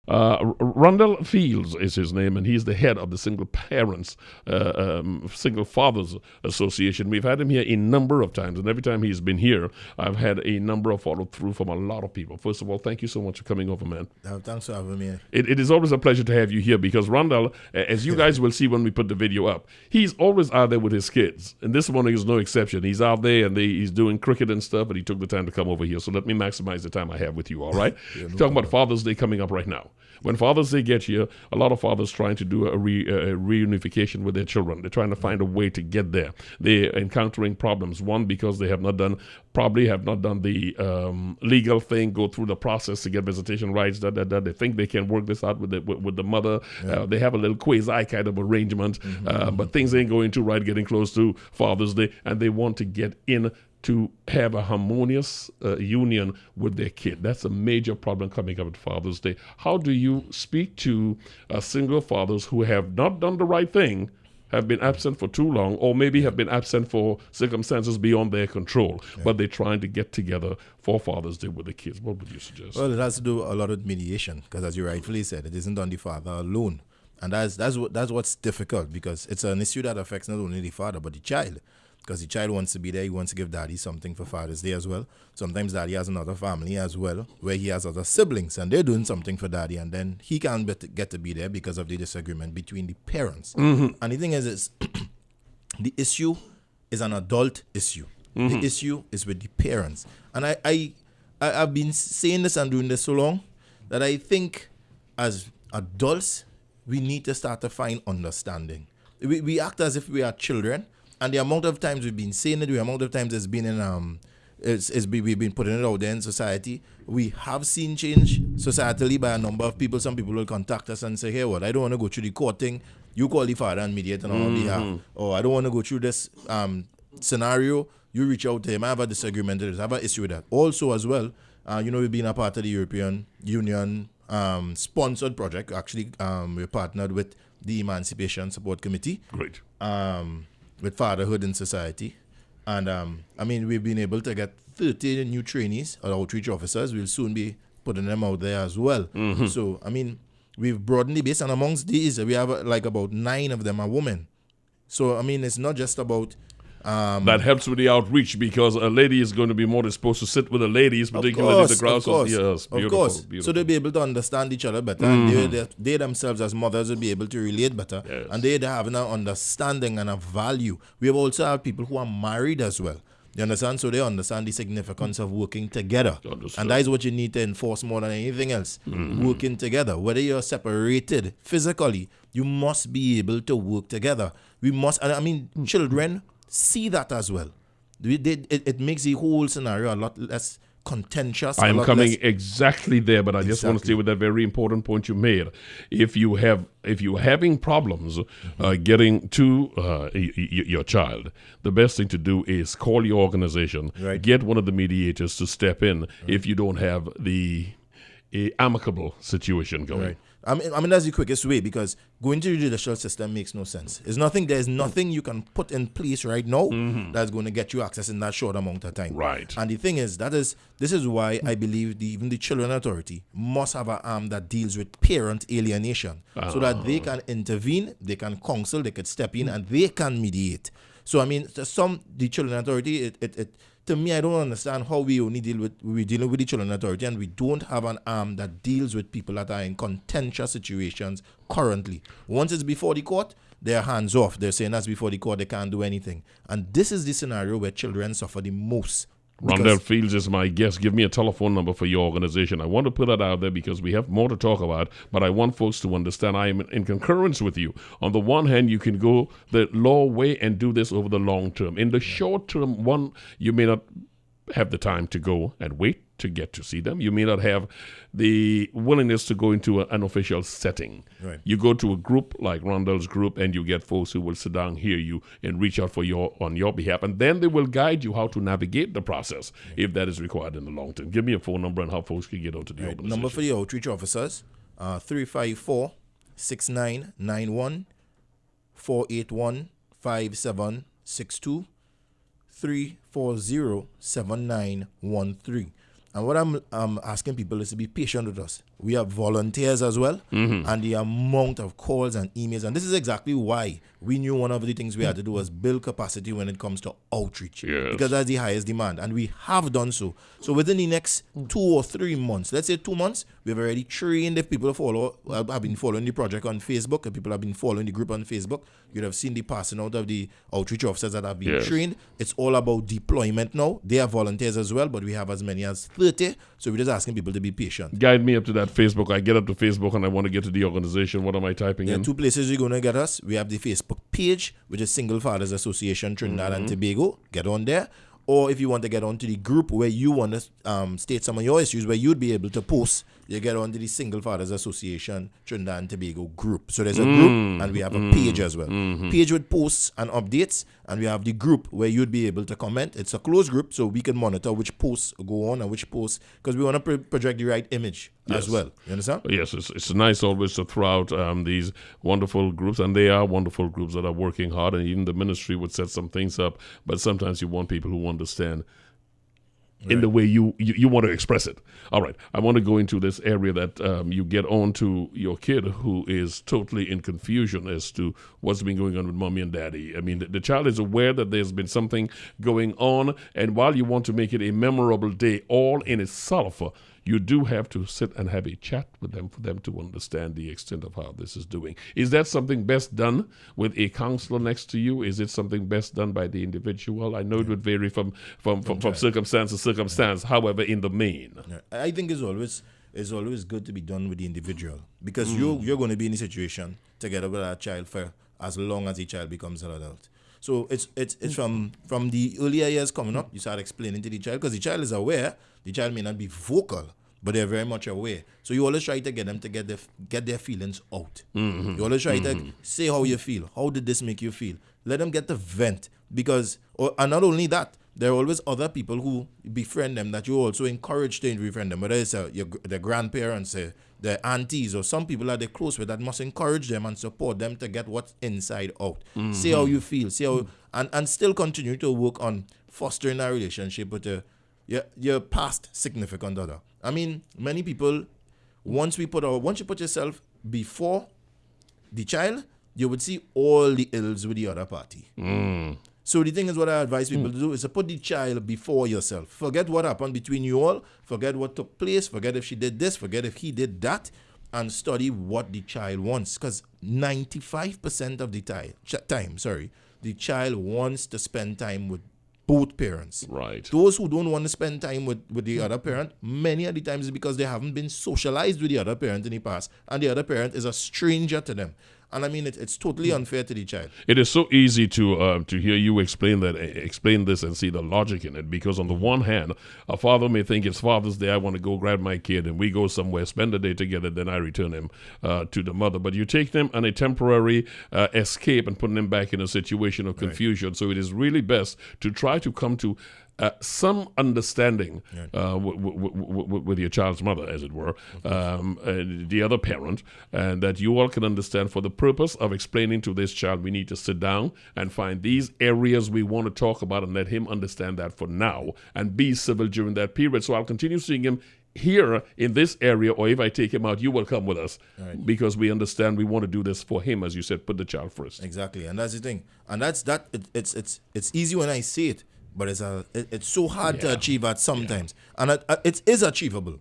Rondell Fields is his name, and he's the head of the Single Fathers Association. We've had him here a number of times, and every time he's been here, I've had a number of follow through from a lot of people. First of all, thank you so much for coming over, man. Thanks for having me. It is always a pleasure to have you here because Rondell, as you guys will see when we put the video up, he's always out there with his kids, and this morning is no exception. He's out there and he's doing cricket and stuff, and he took the time to come over here. So let me maximize the time I have with you. All right, talking about Father's Day coming up right now. When Father's Day gets here, a lot of fathers trying to do a reunification with their children. They're trying to find a way to get there. They're encountering problems. One, because they probably have not done the legal thing, go through the process to get visitation rights. They think they can work this out with the mother. Yeah. They have a little quasi kind of arrangement, but things ain't going too right. Getting close to Father's Day, and they want to get in to have a harmonious union with their kid. That's a major problem coming up at Father's Day. How do you speak to single fathers who have not done the right thing, have been absent for too long, or maybe have been absent for circumstances beyond their control, but they're trying to get together for Father's Day with the kids? What would you suggest? Well, it has to do a lot with mediation, because as you rightfully said, it isn't on the father alone. And that's what's difficult, because it's an issue that affects not only the father, but the child. Because the child wants to be there, he wants to give daddy something for Father's Day as well. Sometimes daddy has another family as well, where he has other siblings, and they're doing something for daddy, and then he can't get to be there because of the disagreement between the parents. And the thing is the issue is an adult issue. The issue is with the parents. And I've been saying this and doing this so long that I think as adults, we need to start to find understanding. We act as if we are children. And the amount of times we've been saying it, the amount of times it's been in we've been putting it out there in society, we have seen change societally by a number of people. Some people will contact us and say, hey, I don't want to go through the court thing. You call the father and mediate on our behalf. Or I don't want to go through this scenario. You reach out to him. I have a disagreement. I have an issue with that. Also as well, we've been a part of the European Union sponsored project. Actually, we're partnered with the Emancipation Support Committee. Great. With fatherhood in society. And we've been able to get 30 new trainees or outreach officers. We'll soon be putting them out there as well. So, we've broadened the base, and amongst these, we have about 9 of them are women. So, it's not just about... that helps with the outreach, because a lady is going to be more disposed to sit with the ladies, particularly the crowds. Of course. Beautiful. So they'll be able to understand each other better, and they themselves as mothers will be able to relate better, and they have an understanding and a value. We have also had people who are married as well. You understand? So they understand the significance of working together. And that is what you need to enforce more than anything else. Working together. Whether you're separated physically, you must be able to work together. We must, children see that as well. It makes the whole scenario a lot less contentious. I'm coming exactly there, but I just want to stay with that very important point you made. If you're having problems getting to your child, the best thing to do is call your organization, get one of the mediators to step in if you don't have the amicable situation going. Right. That's the quickest way, because going to the judicial system makes no sense. There's nothing you can put in place right now that's going to get you access in that short amount of time. Right. And the thing is, this is why I believe even the Children Authority must have an arm that deals with parent alienation, so that they can intervene, they can counsel, they can step in, and they can mediate. So the Children Authority, to me, I don't understand how we only we're dealing with the Children Authority, and we don't have an arm that deals with people that are in contentious situations currently. Once it's before the court, they're hands off. They're saying that's before the court, they can't do anything. And this is the scenario where children suffer the most. Rondell Fields is my guest. Give me a telephone number for your organization. I want to put that out there because we have more to talk about, but I want folks to understand I am in concurrence with you. On the one hand, you can go the law way and do this over the long term. In the short term, you may not have the time to go and wait to get to see them. You may not have the willingness to go into an official setting. Right. You go to a group like Rondell's group, and you get folks who will sit down, hear you, and reach out on your behalf, and then they will guide you how to navigate the process if that is required in the long term. Give me a phone number and how folks can get out to the organization. Number for the outreach officers, 354-6991, 481-5762, 340-7913. And what I'm asking people is to be patient with us. we have volunteers as well, and the amount of calls and emails. And this is exactly why we knew one of the things we had to do was build capacity when it comes to outreach, because that's the highest demand, and we have done so. So within the next 2 or 3 months, let's say 2 months, we've already trained. If people have been following the project on Facebook, if people have been following the group on Facebook, you'd have seen the passing out of the outreach officers that have been trained. It's all about deployment now. They are volunteers as well, but we have as many as 30. So we're just asking people to be patient. Guide me up to that Facebook. I get up to Facebook and I want to get to the organization. What am I typing in? 2 places you're going to get us. We have the Facebook page, which is Single Fathers Association Trinidad and Tobago. Get on there. Or if you want to get onto the group where you want to state some of your issues, where you'd be able to post, you get onto the Single Fathers Association Trinidad and Tobago group. So there's a group and we have a page as well. Page with posts and updates, and we have the group where you'd be able to comment. It's a closed group, so we can monitor which posts go on and which posts, because we want to project the right image as well. You understand? Yes, it's nice always to throw out these wonderful groups, and they are wonderful groups that are working hard, and even the ministry would set some things up, but sometimes you want people who understand in the way you want to express it. All right, I want to go into this area that you get on to your kid who is totally in confusion as to what's been going on with mommy and daddy. I mean, the child is aware that there's been something going on, and while you want to make it a memorable day all in itself, you do have to sit and have a chat with them for them to understand the extent of how this is doing. Is that something best done with a counselor next to you? Is it something best done by the individual? I know it would vary from circumstance to circumstance. However, in the main, I think it's always good to be done with the individual, because you're going to be in a situation together with that child for as long as the child becomes an adult. So it's from the earlier years coming up, you start explaining to the child, because the child is aware. The child may not be vocal, but they're very much aware. So you always try to get them to get their feelings out. You always try to say how you feel. How did this make you feel? Let them get the vent, because, and not only that, there are always other people who befriend them that you also encourage to befriend them, whether it's their grandparents, their aunties, or some people that they're close with that must encourage them and support them to get what's inside out. See how you feel. See how, and still continue to work on fostering a relationship with your past significant other. I mean, many people, once you put yourself before the child, you would see all the ills with the other party. So the thing is, what I advise people to do is to put the child before yourself. Forget what happened between you all. Forget what took place. Forget if she did this. Forget if he did that. And study what the child wants. Because 95% of the time, the child wants to spend time with both parents. Right. Those who don't want to spend time with the other parent, many of the times is because they haven't been socialized with the other parent in the past, and the other parent is a stranger to them. And I mean, it's totally unfair to the child. It is so easy to hear you explain this and see the logic in it, because on the one hand, a father may think it's Father's Day, I want to go grab my kid, and we go somewhere, spend the day together, then I return him to the mother. But you take them on a temporary escape and put them back in a situation of confusion. Right. So it is really best to try to come to some understanding with your child's mother, as it were, the other parent, and that you all can understand, for the purpose of explaining to this child, we need to sit down and find these areas we want to talk about, and let him understand that for now, and be civil during that period. So I'll continue seeing him here in this area, or if I take him out, you will come with us, because we understand we want to do this for him, as you said, put the child first. Exactly, and that's the thing, and it's easy when I say it, but it's so hard to achieve at sometimes. And it is achievable.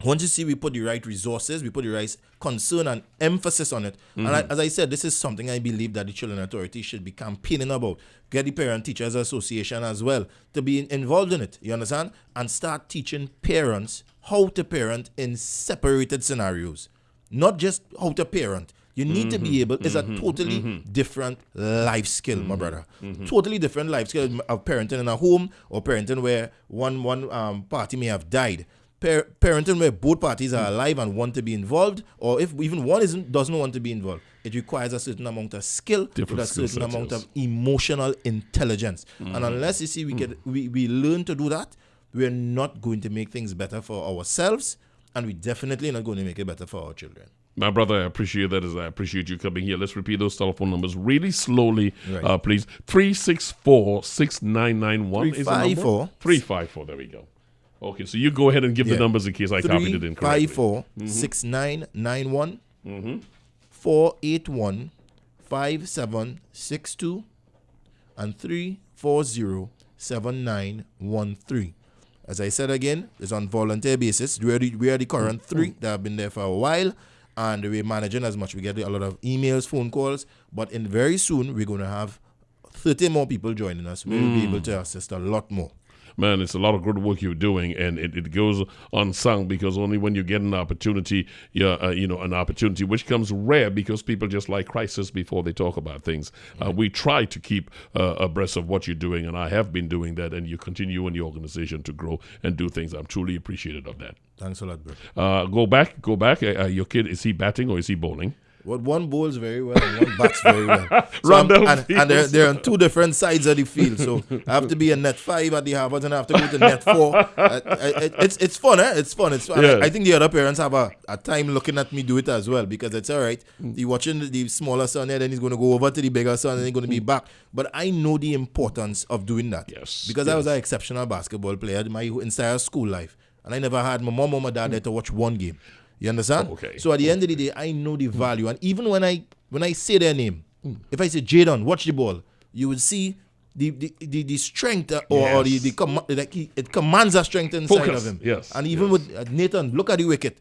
Once you see we put the right resources, we put the right concern and emphasis on it. And as I said, this is something I believe that the Children Authority should be campaigning about. Get the Parent Teachers Association as well to be involved in it, you understand? And start teaching parents how to parent in separated scenarios. Not just how to parent. You need to be able, it's a totally different life skill, my brother. Totally different life skill of parenting in a home, or parenting where one party may have died. Parenting where both parties are alive and want to be involved, or if even one doesn't want to be involved. It requires a certain amount of skill, with a certain amount of emotional intelligence. And unless you see we learn to do that, we're not going to make things better for ourselves, and we're definitely not going to make it better for our children. My brother, I appreciate that, as I appreciate you coming here. Let's repeat those telephone numbers really slowly, please. 364-6991 is the number. 354, there we go. Okay, so you go ahead and give the numbers in case I copied it incorrectly. 354-6991, 481-5762, and 340-7913. As I said again, it's on volunteer basis. We are the current three that have been there for a while, and we're managing as much. We get a lot of emails, phone calls, but very soon we're going to have 30 more people joining us. We'll be able to assist a lot more. Man, it's a lot of good work you're doing, and it goes unsung because only when you get an opportunity, an opportunity which comes rare because people just like crisis before they talk about things. We try to keep abreast of what you're doing, and I have been doing that, and you continue in the organization to grow and do things. I'm truly appreciative of that. Thanks a lot, bro. Go back. Your kid, is he batting or is he bowling? Well, one bowls very well and one bats very well. So Rondell and they're on two different sides of the field. So I have to be a net 5 at the Harvard and I have to go to net 4. It's fun, eh? It's fun. It's fun. Yeah. I think the other parents have a time looking at me do it as well because it's all right. You're watching the smaller son there, then he's going to go over to the bigger son and he's going to be back. But I know the importance of doing that. Yes. Because I was an exceptional basketball player my entire school life. And I never had my mom or my dad there to watch one game. You understand? Okay. So at the end of the day, I know the value. And even when I say their name, if I say Jadon, watch the ball, you will see the strength or it commands a strength inside Focus. of him. Yes. And even with Nathan, look at the wicket.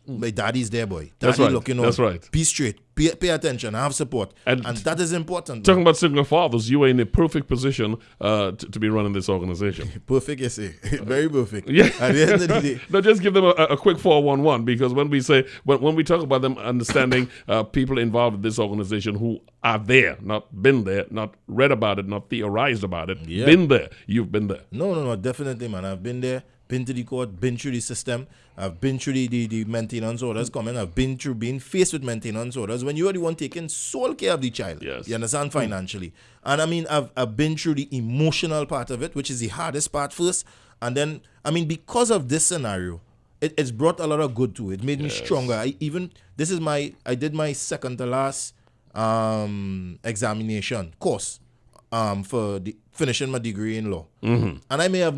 My daddy's there, boy. That's Daddy right. looking on. That's right. Be straight. Pay attention. Have support. And that is important. Talking about single fathers, you are in a perfect position to be running this organization. Perfect, you say. Very perfect. Yeah. At the end of the day. Now, just give them a quick 411 because when we say when we talk about them understanding people involved in this organization who are there, not been there, not read about it, not theorized about it, been there. You've been there. No, definitely, man. I've been there. Been to the court, been through the system. I've been through the maintenance orders coming. I've been faced with maintenance orders when you are the one taking sole care of the child. Yes. You understand, financially. And I mean, I've been through the emotional part of it, which is the hardest part first. And then, I mean, because of this scenario, it's brought a lot of good to it. It made me stronger. I did my second to last examination course for finishing my degree in law. And I'm a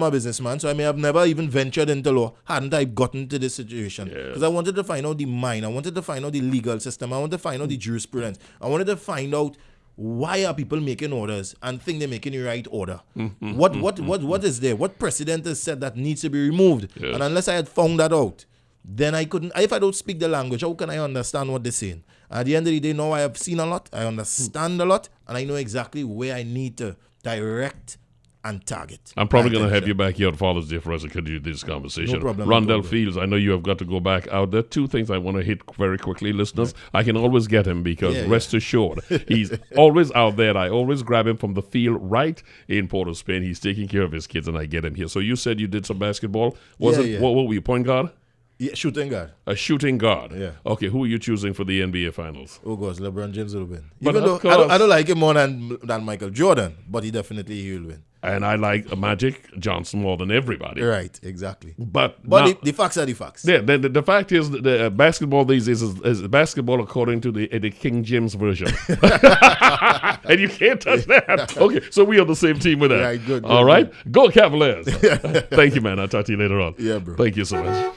businessman, so I may have never even ventured into law hadn't I gotten to this situation. Because I wanted to find out the mind. I wanted to find out the legal system. I wanted to find out the jurisprudence. I wanted to find out why are people making orders and think they're making the right order. What is there? What precedent is said that needs to be removed? Yes. And unless I had found that out, then I couldn't. If I don't speak the language, how can I understand what they're saying? At the end of the day, now I have seen a lot, I understand a lot, and I know exactly where I need to direct and target. I'm probably going to have you back here on Father's Day for us to continue this conversation. No problem. Rondell Fields, I know you have got to go back out there. 2 things I want to hit very quickly, listeners. I can always get him because rest assured, he's always out there. I always grab him from the field right in Port of Spain. He's taking care of his kids, and I get him here. So you said you did some basketball. What were you, point guard? Yeah, shooting guard. A shooting guard. Yeah. Okay, who are you choosing for the NBA Finals? Oh gosh, LeBron James will win. But Even of though course. I don't like him more than Michael Jordan, but he will win. And I like Magic Johnson more than everybody. Right, exactly. But now, the facts are the facts. Yeah, the fact is that the basketball these days is basketball according to the King James version. And you can't touch that. Okay, so we are the same team with that. Right, good. All right? Go Cavaliers. Thank you, man. I'll talk to you later on. Yeah, bro. Thank you so much.